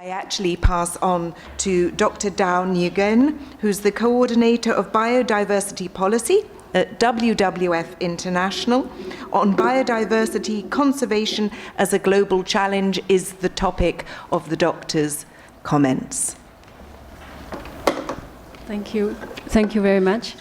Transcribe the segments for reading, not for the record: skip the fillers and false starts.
I actually pass on to Dr. Dao Nguyen, who's the coordinator of Biodiversity Policy at WWF International. On biodiversity, conservation as a global challenge is the topic of the doctor's comments. Thank you. Thank you very much.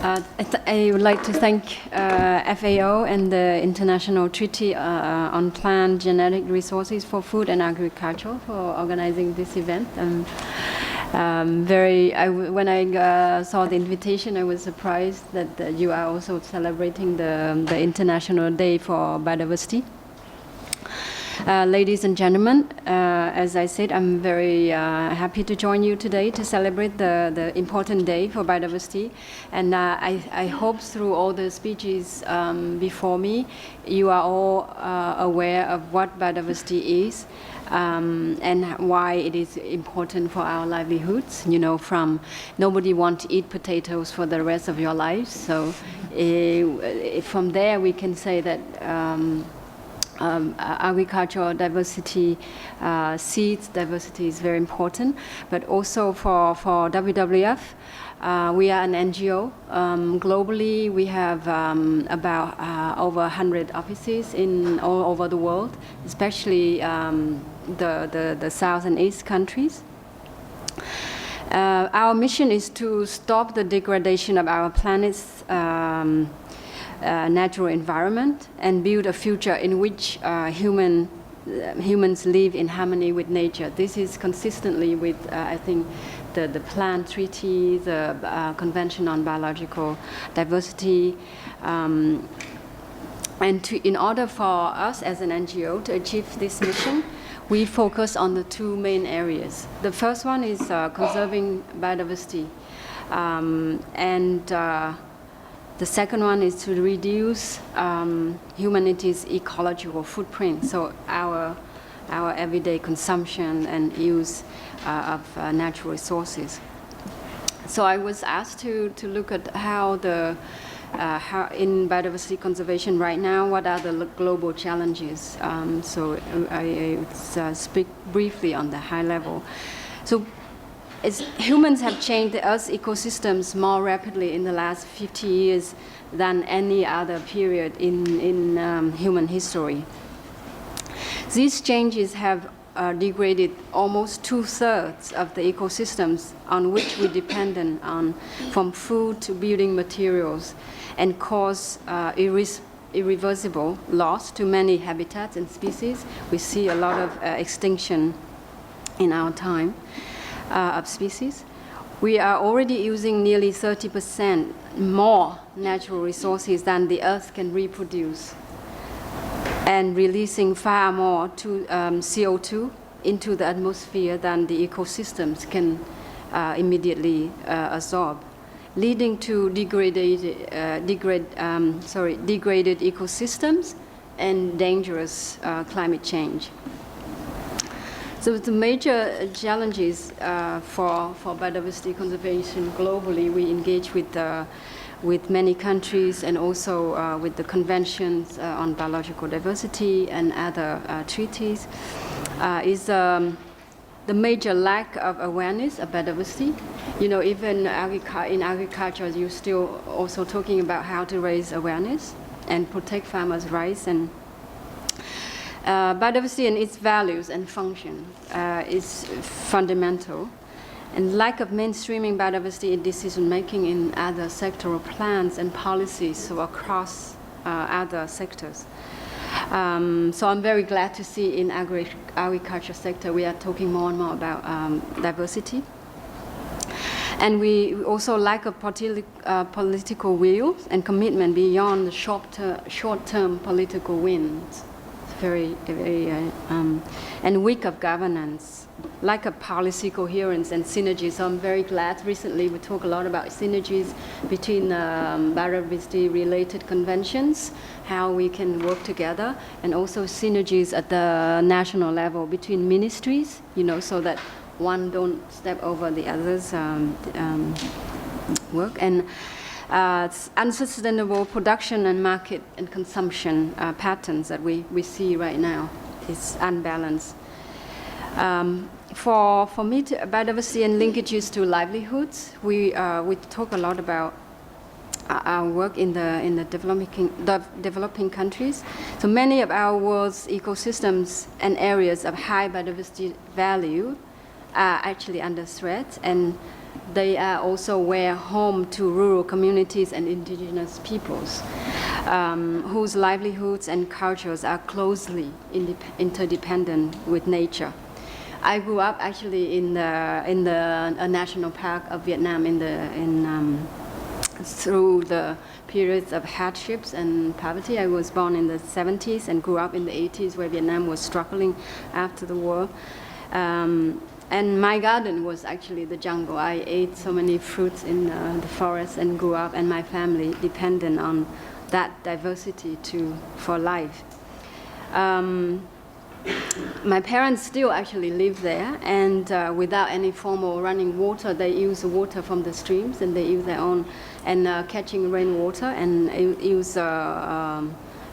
I would like to thank FAO and the International Treaty on Plant Genetic Resources for Food and Agriculture for organizing this event. When I saw the invitation, I was surprised that you are also celebrating the International Day for Biodiversity. Ladies and gentlemen, as I said, I'm very happy to join you today to celebrate the important day for biodiversity. And I hope through all the speeches before me, you are all aware of what biodiversity is and why it is important for our livelihoods. You know, from nobody wants to eat potatoes for the rest of your life. So from there, we can say that agricultural diversity, seeds diversity is very important, but also for WWF, we are an NGO. Globally, we have about over 100 offices in all over the world, especially the South and East countries. Our mission is to stop the degradation of our planet's natural environment and build a future in which humans live in harmony with nature. This is consistently with, I think, the plant treaty, the Convention on Biological Diversity. And in order for us as an NGO to achieve this mission, we focus on the two main areas. The first one is conserving biodiversity. The second one is to reduce humanity's ecological footprint, so our everyday consumption and use of natural resources. So I was asked to look at how in biodiversity conservation right now, what are the global challenges. So I speak briefly on the high level. So as humans have changed the Earth's ecosystems more rapidly in the last 50 years than any other period in human history. These changes have degraded almost 2/3 of the ecosystems on which we depend on, from food to building materials, and cause irreversible loss to many habitats and species. We see a lot of extinction in our time. Of species. We are already using nearly 30% more natural resources than the Earth can reproduce, and releasing far more CO2 into the atmosphere than the ecosystems can immediately absorb, leading to degraded ecosystems and dangerous climate change. So the major challenges for biodiversity conservation globally, we engage with many countries and also with the conventions on biological diversity and other treaties, is the major lack of awareness of biodiversity. You know, even in agriculture, you're still also talking about how to raise awareness and protect farmers' rights. And biodiversity and its values and function is fundamental, and lack of mainstreaming biodiversity in decision-making in other sectoral plans and policies, so across other sectors. So I'm very glad to see in agriculture sector we are talking more and more about diversity. And we also lack a political will and commitment beyond the short-term political wins. And weak of governance, lack of policy coherence and synergy. So I'm very glad recently we talk a lot about synergies between biodiversity-related conventions, how we can work together, and also synergies at the national level between ministries, you know, so that one don't step over the other's work. And unsustainable production and market and consumption patterns that we see right now is unbalanced. For me, biodiversity and linkages to livelihoods, we talk a lot about our work in the developing countries. So many of our world's ecosystems and areas of high biodiversity value are actually under threat, and they are also where home to rural communities and indigenous peoples, whose livelihoods and cultures are closely interdependent with nature. I grew up actually in the national park of Vietnam through the periods of hardships and poverty. I was born in the 70s and grew up in the 80s, where Vietnam was struggling after the war. And my garden was actually the jungle. I ate so many fruits in the forest and grew up, and my family depended on that diversity for life. My parents still actually live there, and without any formal running water, they use the water from the streams, and they use their own, and catching rainwater, and use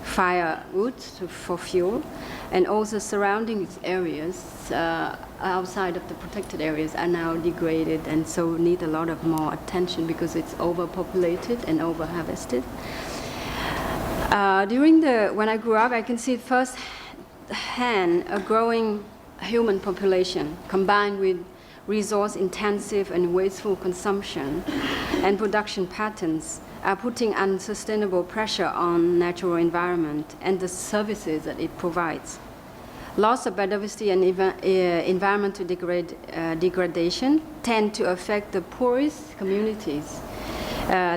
firewood for fuel. And also surrounding areas outside of the protected areas are now degraded, and so need a lot of more attention because it's overpopulated and over-harvested. When I grew up, I can see firsthand a growing human population combined with resource-intensive and wasteful consumption and production patterns are putting unsustainable pressure on natural environment and the services that it provides. Loss of biodiversity and environmental degradation tend to affect the poorest communities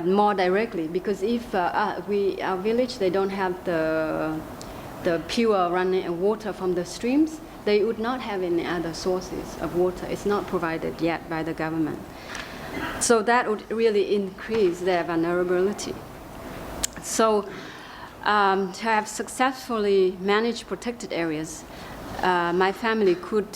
more directly, because if our village, they don't have the pure running water from the streams, they would not have any other sources of water. It's not provided yet by the government. So that would really increase their vulnerability. So to have successfully managed protected areas, my family could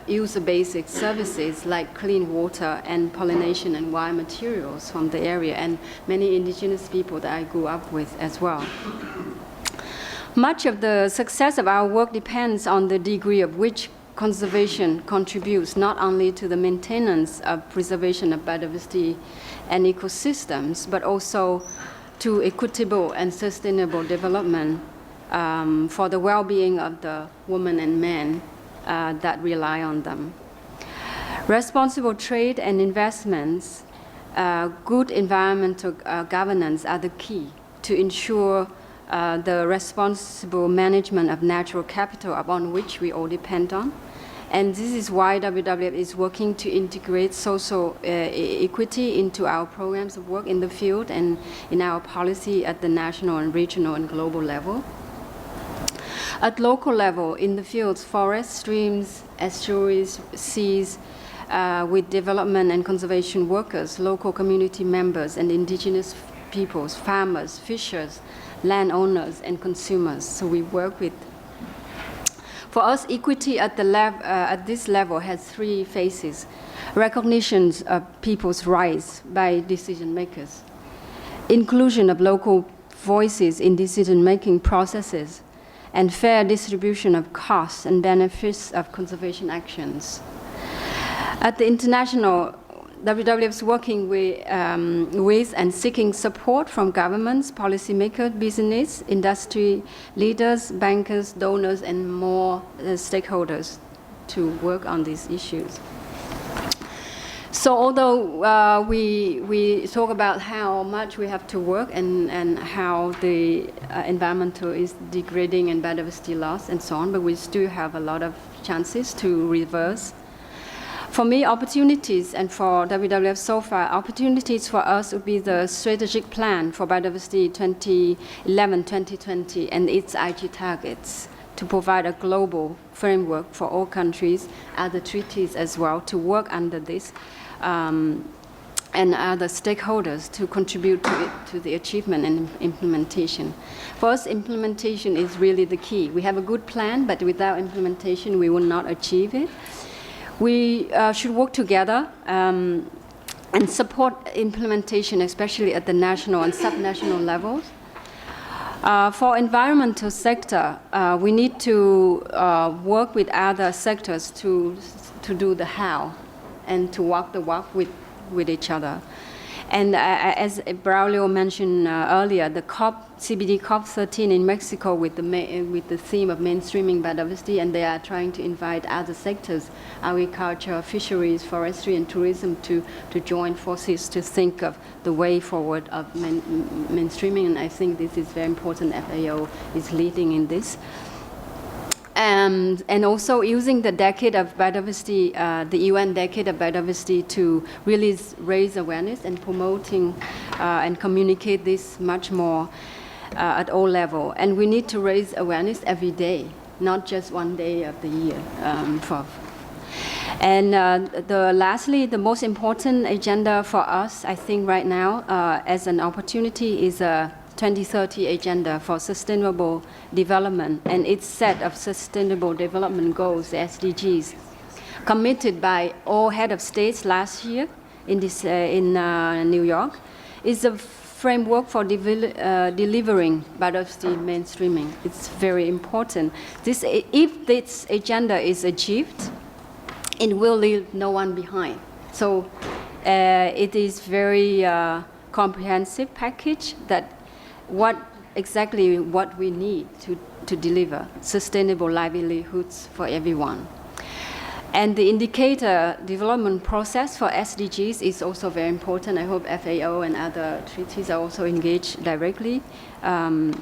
use the basic services like clean water and pollination and wild materials from the area, and many indigenous people that I grew up with as well. Much of the success of our work depends on the degree of which conservation contributes not only to the maintenance of preservation of biodiversity and ecosystems, but also to equitable and sustainable development for the well-being of the women and men that rely on them. Responsible trade and investments, good environmental governance are the key to ensure the responsible management of natural capital upon which we all depend on. And this is why WWF is working to integrate social equity into our programs of work in the field and in our policy at the national and regional and global level. At local level, in the fields, forests, streams, estuaries, seas, with development and conservation workers, local community members, and indigenous peoples, farmers, fishers, landowners, and consumers. So we work with. For us, equity at this level has three phases: recognition of people's rights by decision makers, inclusion of local voices in decision-making processes, and fair distribution of costs and benefits of conservation actions. At the international, WWF is working with and seeking support from governments, policymakers, business, industry leaders, bankers, donors, and more stakeholders to work on these issues. So although we talk about how much we have to work and how the environmental is degrading and biodiversity loss and so on, but we still have a lot of chances to reverse. For me, opportunities, and for WWF so far, opportunities for us would be the strategic plan for biodiversity 2011-2020 and its IG targets to provide a global framework for all countries, other treaties as well, to work under this, and other stakeholders to contribute to the achievement and implementation. For us, implementation is really the key. We have a good plan, but without implementation, we will not achieve it. We should work together and support implementation, especially at the national and subnational levels. For environmental sector, we need to work with other sectors to do the how and to walk the walk with each other. And as Braulio mentioned earlier, the CBD COP13 in Mexico with the theme of mainstreaming biodiversity, and they are trying to invite other sectors, agriculture, fisheries, forestry, and tourism to join forces to think of the way forward of mainstreaming. And I think this is very important. FAO is leading in this. And also using the decade of biodiversity, the UN decade of biodiversity, to really raise awareness and promoting and communicate this much more at all levels. And we need to raise awareness every day, not just one day of the year. Lastly, the most important agenda for us, I think right now, as an opportunity, is a 2030 Agenda for Sustainable Development and its set of Sustainable Development Goals, the SDGs, committed by all head of states last year in New York, is a framework for delivering biodiversity mainstreaming. It's very important. If this agenda is achieved, it will leave no one behind. So it is very comprehensive package that exactly what we need to deliver sustainable livelihoods for everyone. And the indicator development process for SDGs is also very important. I hope FAO and other treaties are also engaged directly. And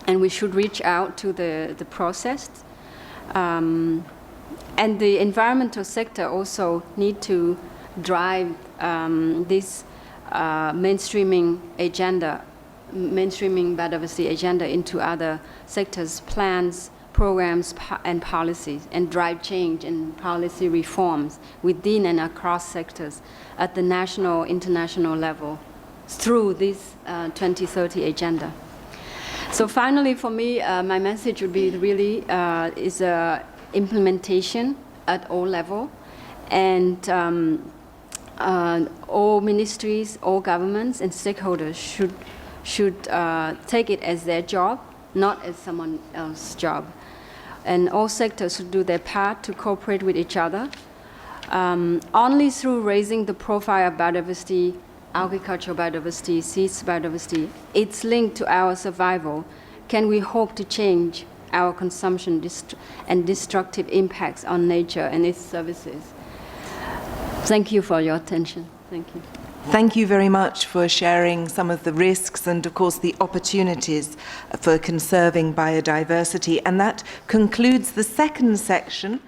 we should reach out to the process. And the environmental sector also need to drive this mainstreaming biodiversity agenda into other sectors, plans, programs, and policies, and drive change and policy reforms within and across sectors at the national, international level through this 2030 agenda. So finally, for me, my message would be really is implementation at all levels, and all ministries, all governments, and stakeholders should take it as their job, not as someone else's job. And all sectors should do their part to cooperate with each other. Only through raising the profile of biodiversity, agricultural biodiversity, seeds biodiversity, its linked to our survival, can we hope to change our consumption and destructive impacts on nature and its services. Thank you for your attention. Thank you. Thank you very much for sharing some of the risks and, of course, the opportunities for conserving biodiversity. And that concludes the second section